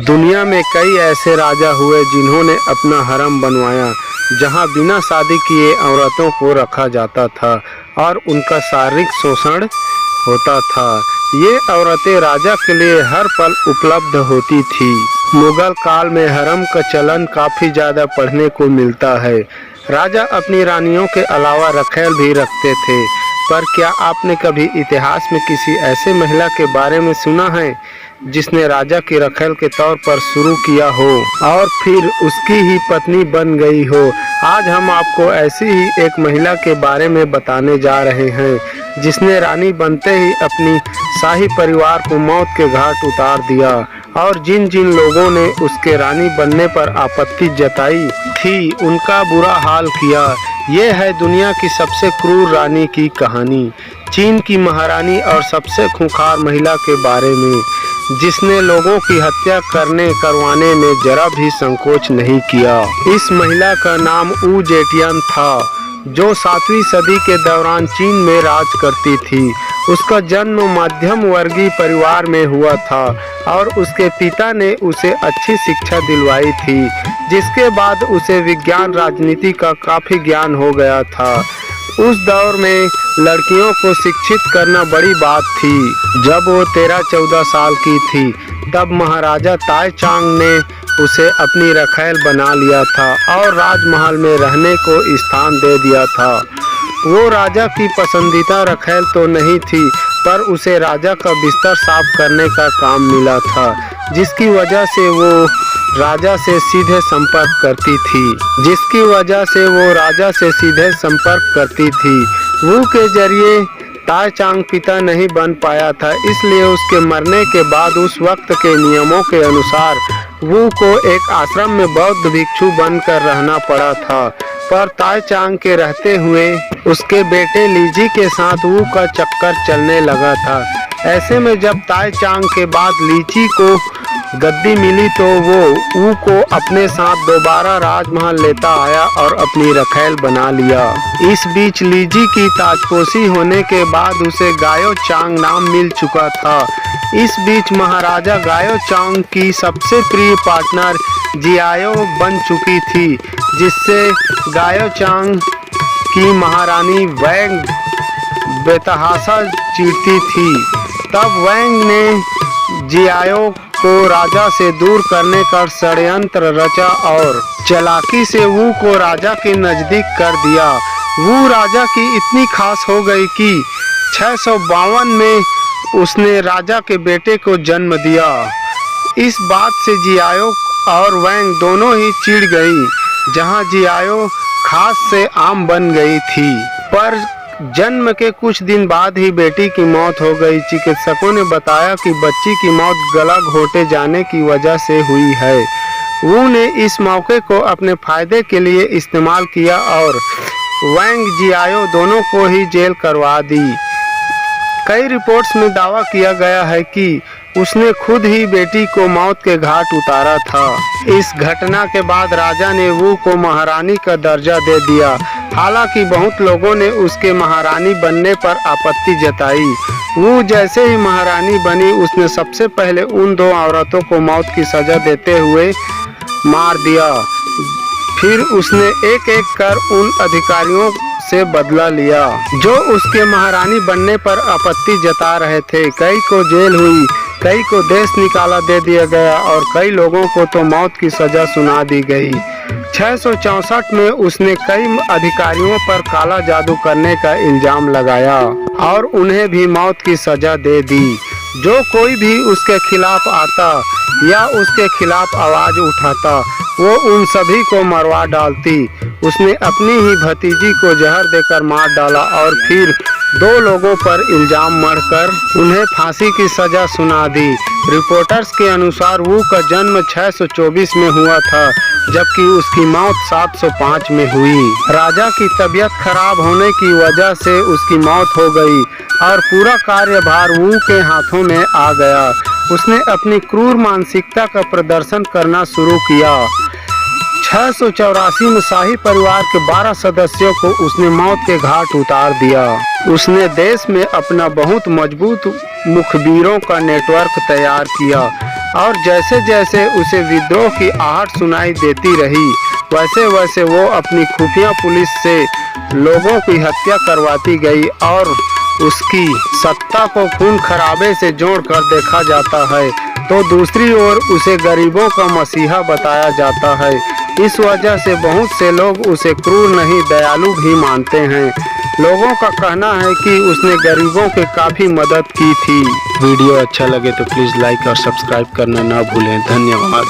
दुनिया में कई ऐसे राजा हुए जिन्होंने अपना हरम बनवाया, जहां बिना शादी किए औरतों को रखा जाता था और उनका शारीरिक शोषण होता था। ये औरतें राजा के लिए हर पल उपलब्ध होती थी। मुगल काल में हरम का चलन काफ़ी ज़्यादा पढ़ने को मिलता है। राजा अपनी रानियों के अलावा रखैल भी रखते थे। पर क्या आपने कभी इतिहास में किसी ऐसे महिला के बारे में सुना है जिसने राजा की रखैल के तौर पर शुरू किया हो और फिर उसकी ही पत्नी बन गई हो? आज हम आपको ऐसी ही एक महिला के बारे में बताने जा रहे हैं जिसने रानी बनते ही अपनी शाही परिवार को मौत के घाट उतार दिया और जिन जिन लोगों ने उसके रानी बनने पर आपत्ति जताई थी उनका बुरा हाल किया। ये है दुनिया की सबसे क्रूर रानी की कहानी, चीन की महारानी और सबसे खूंखार महिला के बारे में, जिसने लोगों की हत्या करवाने में जरा भी संकोच नहीं किया। इस महिला का नाम ऊ जेटियन था, जो 7वीं सदी के दौरान चीन में राज करती थी। उसका जन्म मध्यम वर्गीय परिवार में हुआ था और उसके पिता ने उसे अच्छी शिक्षा दिलवाई थी, जिसके बाद उसे विज्ञान राजनीति का काफ़ी ज्ञान हो गया था। उस दौर में लड़कियों को शिक्षित करना बड़ी बात थी। जब वो 13-14 साल की थी तब महाराजा ताइचांग ने उसे अपनी रखैल बना लिया था और राजमहल में रहने को स्थान दे दिया था। वो राजा की पसंदीदा रखैल तो नहीं थी, पर उसे राजा का बिस्तर साफ करने का काम मिला था, जिसकी वजह से वो राजा से सीधे संपर्क करती थी। वू के जरिए ताइचांग पिता नहीं बन पाया था, इसलिए उसके मरने के बाद उस वक्त के नियमों के अनुसार वू को एक आश्रम में बौद्ध भिक्षु बनकर रहना पड़ा था। पर ताइचांग के रहते हुए उसके बेटे लीजी के साथ वू का चक्कर चलने लगा था। ऐसे में जब ताइचांग के बाद लीची को गद्दी मिली तो वो वू को अपने साथ दोबारा राजमहल लेता आया और अपनी रखैल बना लिया। इस बीच लीजी की ताजपोशी होने के बाद उसे गायो चांग नाम मिल चुका था। इस बीच महाराजा गायो चांग की सबसे प्रिय पार्टनर जियाओ बन चुकी थी, जिससे गायो चांग की महारानी वैंग बेतहाशा चिढ़ती थी। तब वैंग ने जियाओ को राजा से दूर करने का षड्यंत्र रचा और चालाकी से वू को राजा के नजदीक कर दिया। वू राजा की इतनी खास हो गई कि 652 में उसने राजा के बेटे को जन्म दिया। इस बात से जियाओ और वैंग दोनों ही चिढ़ गई, जहां जियाओ खास से आम बन गई थी। पर जन्म के कुछ दिन बाद ही बेटी की मौत हो गई। चिकित्सकों ने बताया कि बच्ची की मौत गला घोटे जाने की वजह से हुई है। वू ने इस मौके को अपने फायदे के लिए इस्तेमाल किया और वैंग जियाओ दोनों को ही जेल करवा दी। कई रिपोर्ट्स में दावा किया गया है कि उसने खुद ही बेटी को मौत के घाट उतारा था। इस घटना के बाद राजा ने वू को महारानी का दर्जा दे दिया। हालांकि बहुत लोगों ने उसके महारानी बनने पर आपत्ति जताई। वो जैसे ही महारानी बनी उसने सबसे पहले उन 2 औरतों को मौत की सजा देते हुए मार दिया। फिर उसने एक एक कर उन अधिकारियों से बदला लिया जो उसके महारानी बनने पर आपत्ति जता रहे थे। कई को जेल हुई, कई को देश निकाला दे दिया गया और कई लोगों को तो मौत की सजा सुना दी गई। 664 में उसने कई अधिकारियों पर काला जादू करने का इल्जाम लगाया और उन्हें भी मौत की सजा दे दी। जो कोई भी उसके खिलाफ आता या उसके खिलाफ आवाज उठाता वो उन सभी को मरवा डालती। उसने अपनी ही भतीजी को जहर देकर मार डाला और फिर 2 लोगों पर इल्जाम मढ़कर उन्हें फांसी की सजा सुना दी। रिपोर्टर्स के अनुसार वू का जन्म 624 में हुआ था, जबकि उसकी मौत 705 में हुई। राजा की तबीयत खराब होने की वजह से उसकी मौत हो गई और पूरा कार्यभार वू के हाथों में आ गया। उसने अपनी क्रूर मानसिकता का प्रदर्शन करना शुरू किया। 684 में शाही परिवार के 12 सदस्यों को उसने मौत के घाट उतार दिया। उसने देश में अपना बहुत मजबूत मुखबिरों का नेटवर्क तैयार किया और जैसे जैसे उसे विद्रोह की आहट सुनाई देती रही, वैसे वैसे वो अपनी खुफिया पुलिस से लोगों की हत्या करवाती गई और उसकी सत्ता को खून खराबे से जोड़कर देखा जाता है, तो दूसरी ओर उसे गरीबों का मसीहा बताया जाता है। इस वजह से बहुत से लोग उसे क्रूर नहीं दयालु भी मानते हैं। लोगों का कहना है कि उसने गरीबों की काफ़ी मदद की थी। वीडियो अच्छा लगे तो प्लीज़ लाइक और सब्सक्राइब करना ना भूलें। धन्यवाद।